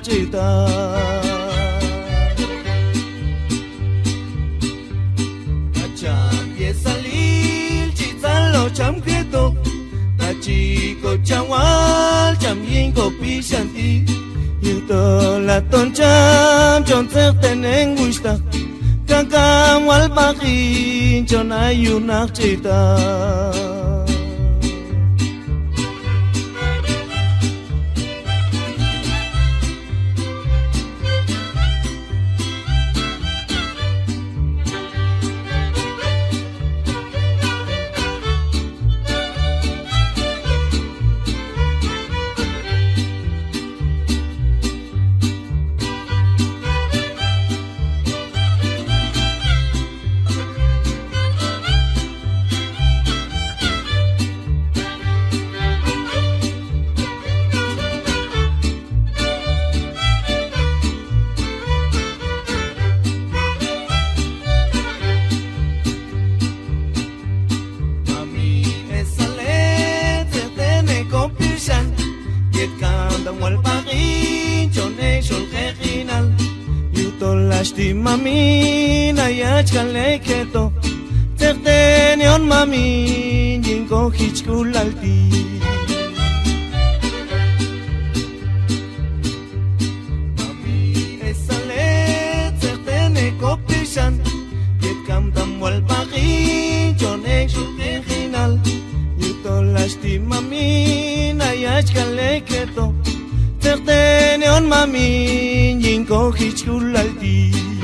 chita Acham yesalil chitalo cham keto Tachiko chawal cham yinko pishanti Yuto la toncham chon tenen gusta Kakam wal pakin chon ayunak chita Lashti mami na yachkan leketo Tertenion mami jinko hichkulalti Mami esale tertene kopishan Yetkam tam wal pagi jonek shukrinal Yuto lashti mami na yachkan leketo Tertenion mami jinko hichkulalti